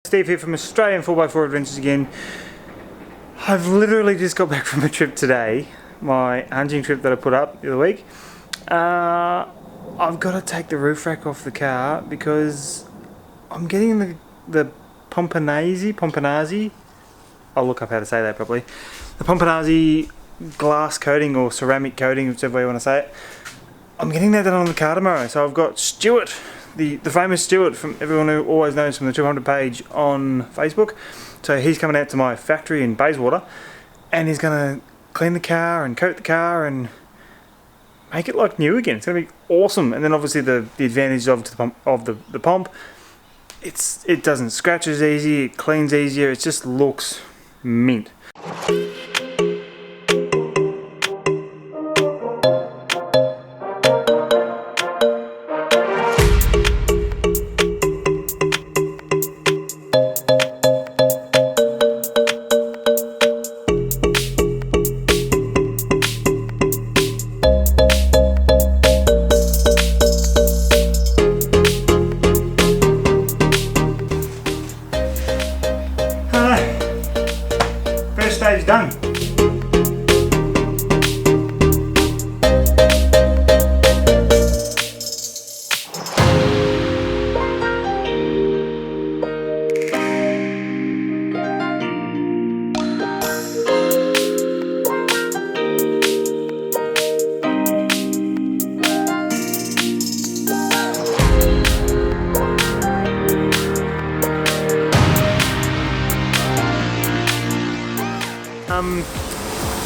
Steve here from Australian 4x4 Adventures again. I've literally just got back from a trip today, my hunting trip that I put up the other week. I've got to take the roof rack off the car because I'm getting the Pomponazzi, I'll look up how to say that properly, the Pomponazzi glass coating or ceramic coating, whichever way you want to say it. I'm getting that done on the car tomorrow, so I've got Stuart, the famous Stuart from everyone who always knows from the 200 page on Facebook. So he's coming out to my factory in Bayswater and he's going to clean the car and coat the car and make it like new again. It's going to be awesome. And then obviously the advantage of the pump, it doesn't scratch as easy, it cleans easier, it just looks mint. First stage done.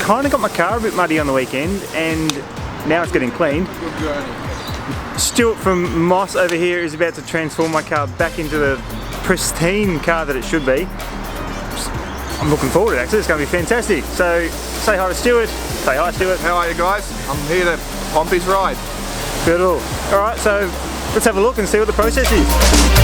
Kind of got my car a bit muddy on the weekend and now it's getting cleaned. Stuart from Moss over here is about to transform my car back into the pristine car that it should be. I'm looking forward to it actually, it's going to be fantastic. So say hi to Stuart. Say hi Stuart. How are you guys? I'm here to pump his ride. Good all. Alright, so let's have a look and see what the process is.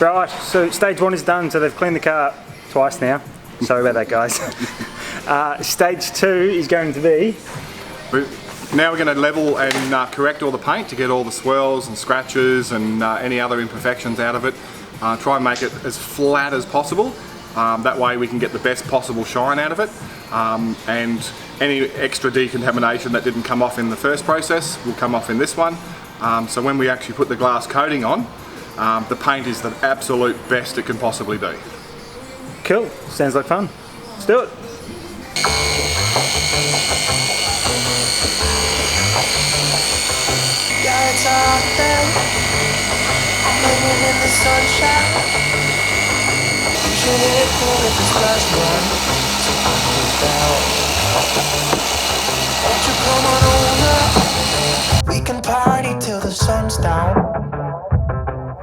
Right, so stage one is done, so they've cleaned the car twice now. Sorry about that, guys. Stage two is going to be... Now we're going to level and correct all the paint to get all the swirls and scratches and any other imperfections out of it. Try and make it as flat as possible. That way we can get the best possible shine out of it. And any extra decontamination that didn't come off in the first process will come off in this one. So when we actually put the glass coating on, the paint is the absolute best it can possibly be. Cool, sounds like fun. Let's do it. Yeah, it's all there. I'm living in the sunshine. should hit cool with this last one. So put it down. Won't you come on over? We can party till the sun's down.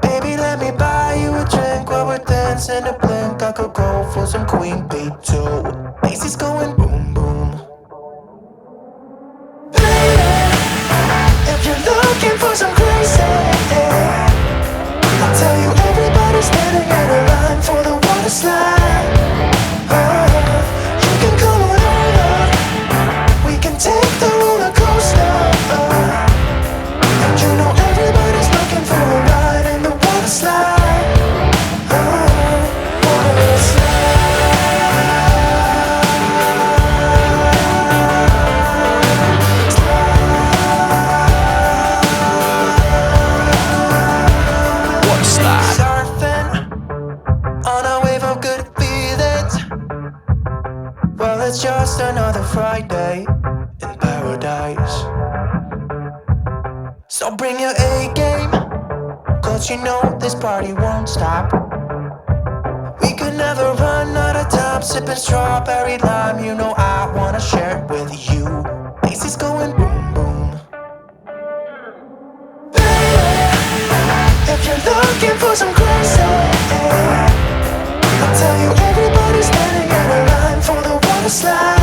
Baby, let me buy you a drink while we're dancing a blink. I could go for some Queen Bee too. Macy's going boom boom. Baby, if you're looking for some crazy, I'll tell you everybody's standing in a line for the water slide. You can come on over. We can take the roller coaster. And you know everybody's looking for a ride in the water slide. Water slide. Surfing on a wave of good feelings. Well, it's just another Friday in paradise. So bring your A game, cause you know this party won't stop. We could never run out of time, sipping strawberry lime. You know I wanna share it with you. Macy's going boom boom. Baby, if you're looking for some crazy, I'll tell you everybody's standing in a line for the water slide.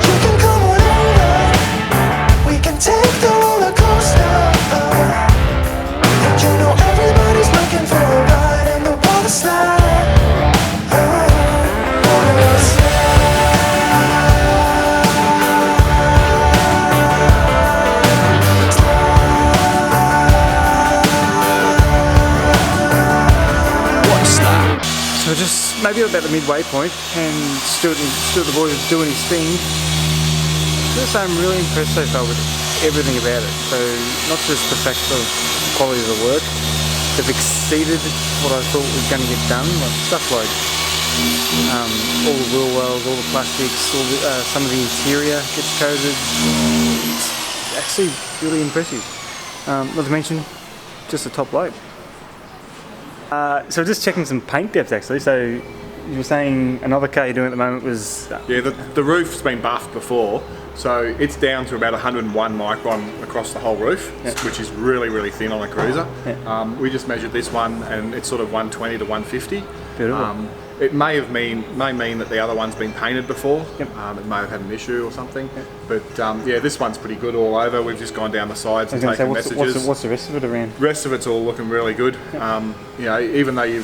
You can come on over. We can take the roller coaster. And you know everybody's looking for a ride in the water slide. Water slide. So just maybe about the midway point, and Stuart the boy is doing his thing. Just I'm really impressed so far with everything about it. So not just the fact of the quality of the work, they've exceeded what I thought was going to get done. Like stuff like all the wheel wells, all the plastics, all the, some of the interior gets coated. It's actually really impressive. Not to mention just the top load. So just checking some paint depth actually. So you were saying another car you're doing at the moment was... Yeah, the roof's been buffed before, so it's down to about 101 micron across the whole roof, which is really, really thin on a cruiser. We just measured this one and it's sort of 120 to 150. Beautiful. It may mean that the other one's been painted before. It may have had an issue or something. But yeah, this one's pretty good all over. We've just gone down the sides and taken messages. What's the rest of it around? The rest of it's all looking really good. You know, even though you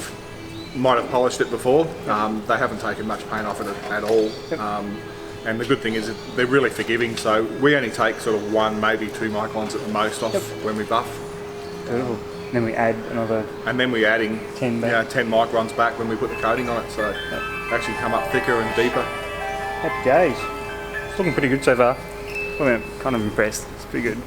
might have polished it before, they haven't taken much paint off it at all. And the good thing is that they're really forgiving, so we only take sort of 1, maybe 2 microns at the most off when we buff. Beautiful. Then we add another... And then we're adding 10 back. 10 microns back when we put the coating on it, so actually come up thicker and deeper. Happy days. It's looking pretty good so far. I'm kind of impressed. It's pretty good.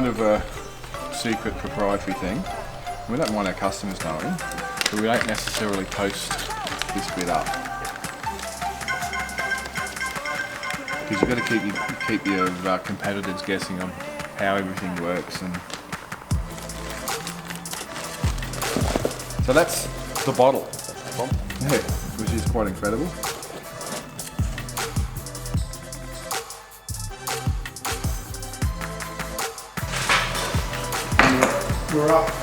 kind of a secret proprietary thing. We don't want our customers knowing, but we don't necessarily post this bit up. Because you've got to keep your competitors guessing on how everything works. And so that's the bottle, yeah, which is quite incredible. We're up